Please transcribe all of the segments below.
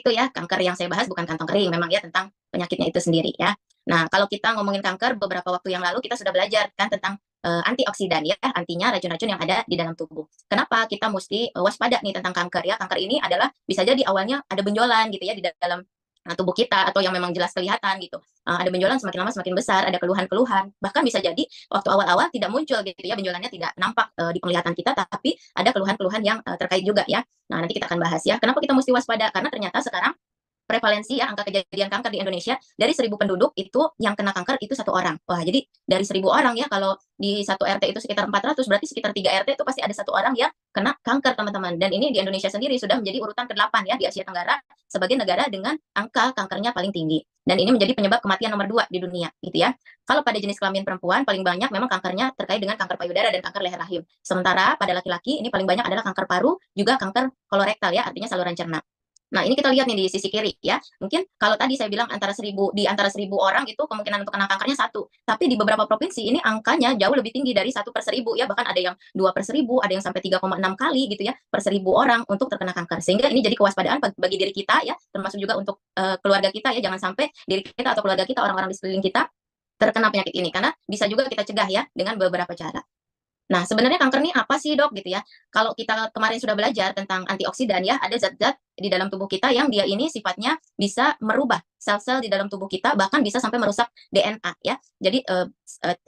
itu ya, kanker yang saya bahas bukan kantong kering memang ya, tentang penyakitnya itu sendiri ya. Nah, kalau kita ngomongin kanker, beberapa waktu yang lalu kita sudah belajar kan tentang antioksidan ya, artinya racun-racun yang ada di dalam tubuh. Kenapa kita mesti waspada nih tentang kanker ya? Kanker ini adalah bisa jadi awalnya ada benjolan gitu ya di dalam tubuh kita, atau yang memang jelas kelihatan gitu. Ada benjolan, semakin lama semakin besar, ada keluhan-keluhan. Bahkan bisa jadi waktu awal-awal tidak muncul gitu ya, benjolannya tidak nampak di penglihatan kita, tapi ada keluhan-keluhan yang terkait juga ya. Nah, nanti kita akan bahas ya. Kenapa kita mesti waspada? Karena ternyata sekarang prevalensi ya, angka kejadian kanker di Indonesia dari 1.000 penduduk itu yang kena kanker itu 1 orang. Wah, jadi dari 1.000 orang ya, kalau di satu RT itu sekitar 400, berarti sekitar 3 RT itu pasti ada 1 orang yang kena kanker, teman-teman. Dan ini di Indonesia sendiri sudah menjadi urutan ke-8 ya di Asia Tenggara sebagai negara dengan angka kankernya paling tinggi. Dan ini menjadi penyebab kematian nomor 2 di dunia gitu ya. Kalau pada jenis kelamin perempuan paling banyak memang kankernya terkait dengan kanker payudara dan kanker leher rahim. Sementara pada laki-laki ini paling banyak adalah kanker paru, juga kanker kolorektal ya, artinya saluran cerna. Nah, ini kita lihat nih di sisi kiri ya. Mungkin kalau tadi saya bilang antara 1.000 orang itu kemungkinan untuk kena kankernya 1. Tapi di beberapa provinsi ini angkanya jauh lebih tinggi dari 1/1000 ya. Bahkan ada yang 2/1000, ada yang sampai 3,6 kali gitu ya per 1.000 orang untuk terkena kanker. Sehingga ini jadi kewaspadaan bagi diri kita ya, termasuk juga untuk keluarga kita ya. Jangan sampai diri kita atau keluarga kita, orang-orang di sekeliling kita terkena penyakit ini. Karena bisa juga kita cegah ya dengan beberapa cara. Nah, sebenarnya kanker ini apa sih, Dok, gitu ya. Kalau kita kemarin sudah belajar tentang antioksidan ya, ada zat-zat di dalam tubuh kita yang dia ini sifatnya bisa merubah sel-sel di dalam tubuh kita, bahkan bisa sampai merusak DNA ya. Jadi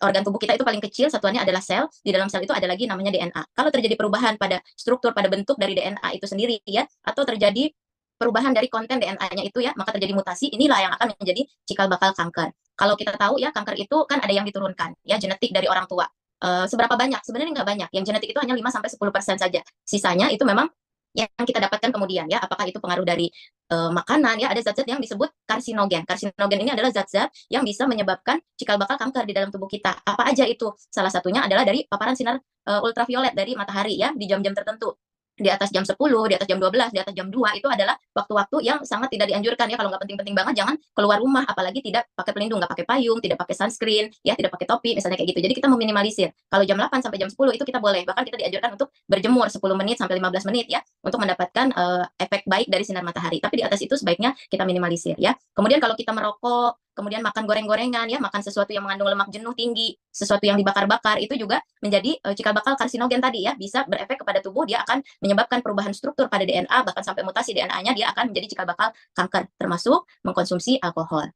organ tubuh kita itu paling kecil, satuannya adalah sel. Di dalam sel itu ada lagi namanya DNA. Kalau terjadi perubahan pada struktur, pada bentuk dari DNA itu sendiri ya, atau terjadi perubahan dari konten DNA-nya itu ya, maka terjadi mutasi, inilah yang akan menjadi cikal bakal kanker. Kalau kita tahu ya, kanker itu kan ada yang diturunkan ya, genetik dari orang tua. Seberapa banyak? Sebenarnya nggak banyak. Yang genetik itu hanya 5-10% saja. Sisanya itu memang yang kita dapatkan kemudian ya. Apakah itu pengaruh dari makanan ya? Ada zat-zat yang disebut karsinogen. Karsinogen ini adalah zat-zat yang bisa menyebabkan cikal bakal kanker di dalam tubuh kita. Apa aja itu? Salah satunya adalah dari paparan sinar ultraviolet dari matahari ya, di jam-jam tertentu, di atas jam 10, di atas jam 12, di atas jam 2, itu adalah waktu-waktu yang sangat tidak dianjurkan ya. Kalau nggak penting-penting banget, jangan keluar rumah, apalagi tidak pakai pelindung, nggak pakai payung, tidak pakai sunscreen, ya, tidak pakai topi, misalnya kayak gitu. Jadi kita meminimalisir. Kalau jam 8 sampai jam 10 itu kita boleh, bahkan kita dianjurkan untuk berjemur 10 menit sampai 15 menit ya, untuk mendapatkan efek baik dari sinar matahari. Tapi di atas itu sebaiknya kita minimalisir ya. Kemudian kalau kita merokok, kemudian makan goreng-gorengan ya, makan sesuatu yang mengandung lemak jenuh tinggi, sesuatu yang dibakar-bakar, itu juga menjadi cikal bakal karsinogen tadi ya, bisa berefek kepada tubuh, dia akan menyebabkan perubahan struktur pada DNA, bahkan sampai mutasi DNA-nya, dia akan menjadi cikal bakal kanker, termasuk mengkonsumsi alkohol.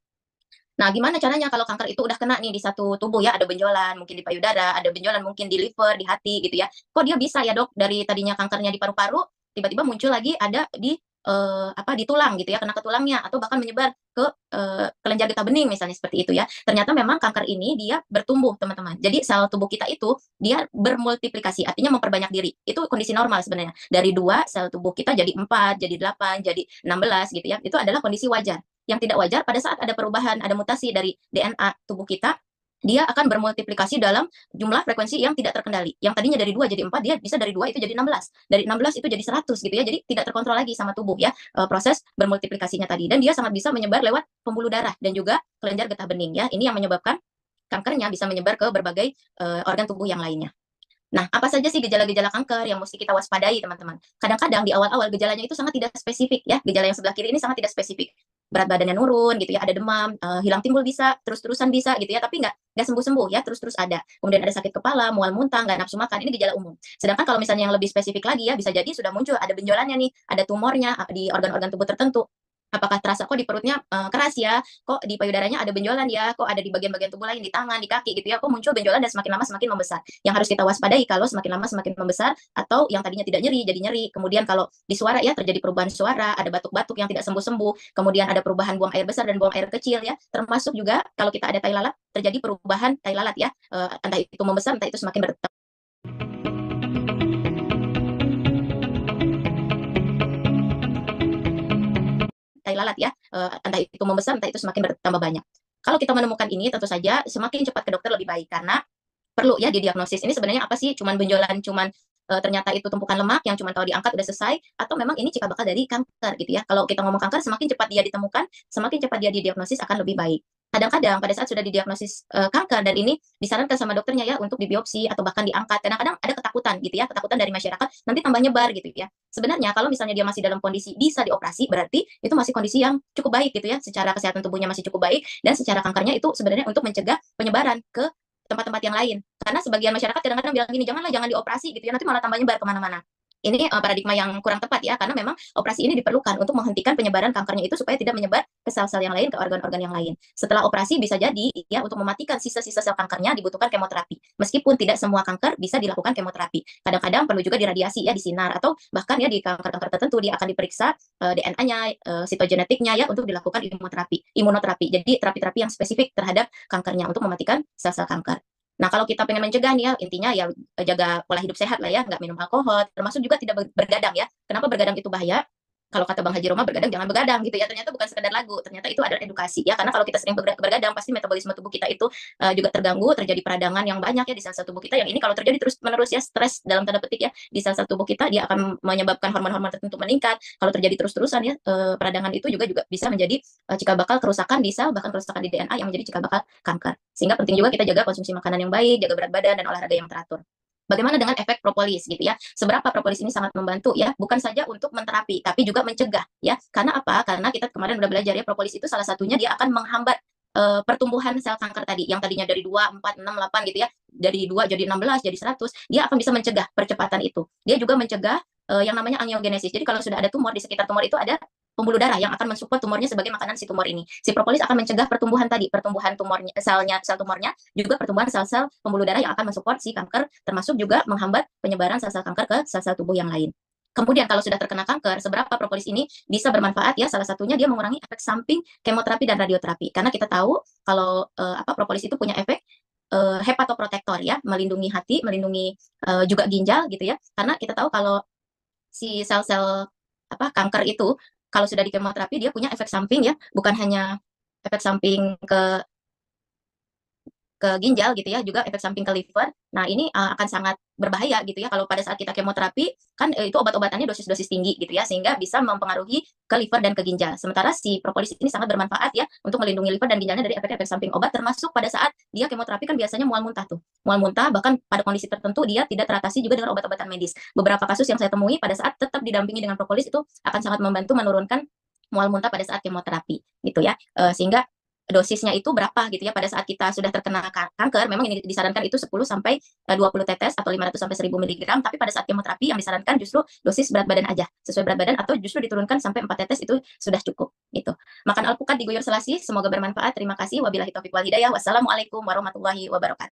Nah, gimana caranya kalau kanker itu udah kena nih di satu tubuh ya, ada benjolan mungkin di payudara, ada benjolan mungkin di liver, di hati gitu ya. Kok dia bisa ya, Dok, dari tadinya kankernya di paru-paru, tiba-tiba muncul lagi ada di di tulang gitu ya, kena ke tulangnya, atau bahkan menyebar ke kelenjar getah bening misalnya, seperti itu ya. Ternyata memang kanker ini dia bertumbuh, teman-teman. Jadi sel tubuh kita itu dia bermultiplikasi, artinya memperbanyak diri. Itu kondisi normal sebenarnya. Dari 2 sel tubuh kita jadi 4, jadi 8, jadi 16 gitu ya. Itu adalah kondisi wajar. Yang tidak wajar pada saat ada perubahan, ada mutasi dari DNA tubuh kita, dia akan bermultiplikasi dalam jumlah frekuensi yang tidak terkendali. Yang tadinya dari 2 jadi 4, dia bisa dari 2 itu jadi 16. Dari 16 itu jadi 100 gitu ya. Jadi tidak terkontrol lagi sama tubuh ya, proses bermultiplikasinya tadi. Dan dia sangat bisa menyebar lewat pembuluh darah dan juga kelenjar getah bening ya. Ini yang menyebabkan kankernya bisa menyebar ke berbagai organ tubuh yang lainnya. Nah, apa saja sih gejala-gejala kanker yang mesti kita waspadai, teman-teman? Kadang-kadang di awal-awal gejalanya itu sangat tidak spesifik ya. Gejala yang sebelah kiri ini sangat tidak spesifik. Berat badannya nurun gitu ya, ada demam, hilang timbul bisa, terus-terusan bisa gitu ya, tapi nggak sembuh-sembuh ya, terus-terus ada. Kemudian ada sakit kepala, mual muntah, nggak nafsu makan, ini gejala umum. Sedangkan kalau misalnya yang lebih spesifik lagi ya, bisa jadi sudah muncul ada benjolannya nih, ada tumornya di organ-organ tubuh tertentu. Apakah terasa kok di perutnya keras ya, kok di payudaranya ada benjolan ya, kok ada di bagian-bagian tubuh lain, di tangan, di kaki gitu ya, kok muncul benjolan dan semakin lama semakin membesar. Yang harus kita waspadai kalau semakin lama semakin membesar, atau yang tadinya tidak nyeri jadi nyeri. Kemudian kalau di suara ya, terjadi perubahan suara, ada batuk-batuk yang tidak sembuh-sembuh, kemudian ada perubahan buang air besar dan buang air kecil ya, termasuk juga kalau kita ada tai lalat, terjadi perubahan tai lalat ya, entah itu membesar, entah itu semakin bertambah. Tai lalat ya, entah itu membesar, entah itu semakin bertambah banyak. Kalau kita menemukan ini, tentu saja semakin cepat ke dokter lebih baik, karena perlu ya didiagnosis. Ini sebenarnya apa sih? Cuman benjolan, cuman ternyata itu tumpukan lemak yang cuman kalau diangkat udah selesai, atau memang ini cikal bakal dari kanker gitu ya. Kalau kita ngomong kanker, semakin cepat dia ditemukan, semakin cepat dia didiagnosis akan lebih baik. kadang-kadang pada saat sudah didiagnosis kanker dan ini disarankan sama dokternya ya untuk dibiopsi atau bahkan diangkat. Kadang-kadang ada ketakutan gitu ya, ketakutan dari masyarakat nanti tambah nyebar gitu ya. Sebenarnya kalau misalnya dia masih dalam kondisi bisa dioperasi, berarti itu masih kondisi yang cukup baik gitu ya, secara kesehatan tubuhnya masih cukup baik dan secara kankernya itu sebenarnya untuk mencegah penyebaran ke tempat-tempat yang lain. Karena sebagian masyarakat kadang-kadang bilang gini, janganlah jangan dioperasi gitu ya, nanti malah tambah nyebar kemana-mana. Ini paradigma yang kurang tepat ya, karena memang operasi ini diperlukan untuk menghentikan penyebaran kankernya itu supaya tidak menyebar ke sel-sel yang lain, ke organ-organ yang lain. Setelah operasi bisa jadi ya untuk mematikan sisa-sisa sel kankernya dibutuhkan kemoterapi. Meskipun tidak semua kanker bisa dilakukan kemoterapi. Kadang-kadang perlu juga diradiasi ya, disinar atau bahkan ya di kanker-kanker tertentu dia akan diperiksa DNA-nya, sitogenetiknya ya untuk dilakukan imunoterapi. Jadi terapi-terapi yang spesifik terhadap kankernya untuk mematikan sel-sel kanker. Nah, kalau kita pengen mencegah nih ya, intinya ya jaga pola hidup sehat lah ya, nggak minum alkohol, termasuk juga tidak bergadang ya. Kenapa bergadang itu bahaya? Kalau kata Bang Haji Roma, bergadang jangan begadang gitu ya. Ternyata bukan sekedar lagu, ternyata itu adalah edukasi ya. Karena kalau kita sering bergadang, pasti metabolisme tubuh kita itu juga terganggu, terjadi peradangan yang banyak ya di sel-sel tubuh kita. Yang ini kalau terjadi terus-menerus ya, stres dalam tanda petik ya di sel-sel tubuh kita, dia akan menyebabkan hormon-hormon tertentu meningkat. Kalau terjadi terus-terusan ya, peradangan itu juga bisa menjadi cikal bakal kerusakan di sel, bahkan kerusakan di DNA yang menjadi cikal bakal kanker. Sehingga penting juga kita jaga konsumsi makanan yang baik, jaga berat badan, dan olahraga yang teratur. Bagaimana dengan efek propolis gitu ya? Seberapa propolis ini sangat membantu ya, bukan saja untuk menterapi, tapi juga mencegah ya. Karena apa? Karena kita kemarin udah belajar ya, propolis itu salah satunya dia akan menghambat pertumbuhan sel kanker tadi, yang tadinya dari 2, 4, 6, 8 gitu ya, dari 2 jadi 16, jadi 100, dia akan bisa mencegah percepatan itu. Dia juga mencegah yang namanya angiogenesis. Jadi kalau sudah ada tumor, di sekitar tumor itu ada pembuluh darah yang akan mensupport tumornya sebagai makanan si tumor ini. Si propolis akan mencegah pertumbuhan tadi, pertumbuhan tumornya, sel tumornya, juga pertumbuhan sel-sel pembuluh darah yang akan mensupport si kanker, termasuk juga menghambat penyebaran sel-sel kanker ke sel-sel tubuh yang lain. Kemudian kalau sudah terkena kanker, seberapa propolis ini bisa bermanfaat ya? Salah satunya dia mengurangi efek samping kemoterapi dan radioterapi. Karena kita tahu kalau propolis itu punya efek hepatoprotektor ya, melindungi hati, melindungi juga ginjal gitu ya. Karena kita tahu kalau si sel-sel kanker itu kalau sudah di kemoterapi dia punya efek samping ya, bukan hanya efek samping ke ginjal gitu ya, juga efek samping ke liver. Nah, ini akan sangat berbahaya gitu ya kalau pada saat kita kemoterapi kan itu obat-obatannya dosis-dosis tinggi gitu ya, sehingga bisa mempengaruhi ke liver dan ke ginjal. Sementara si propolis ini sangat bermanfaat ya untuk melindungi liver dan ginjalnya dari efek-efek samping obat, termasuk pada saat dia kemoterapi kan biasanya mual muntah tuh. Mual muntah, bahkan pada kondisi tertentu dia tidak teratasi juga dengan obat-obatan medis. Beberapa kasus yang saya temui pada saat tetap didampingi dengan propolis itu akan sangat membantu menurunkan mual muntah pada saat kemoterapi gitu ya. Sehingga dosisnya itu berapa gitu ya pada saat kita sudah terkena kanker, memang ini disarankan itu 10 sampai 20 tetes atau 500 sampai 1000 miligram, tapi pada saat kemoterapi yang disarankan justru dosis berat badan aja, sesuai berat badan, atau justru diturunkan sampai 4 tetes itu sudah cukup gitu. Makan alpukat diguyur selasi, semoga bermanfaat. Terima kasih. Wabillahi taufiq wal hidayah. Wassalamualaikum warahmatullahi wabarakatuh.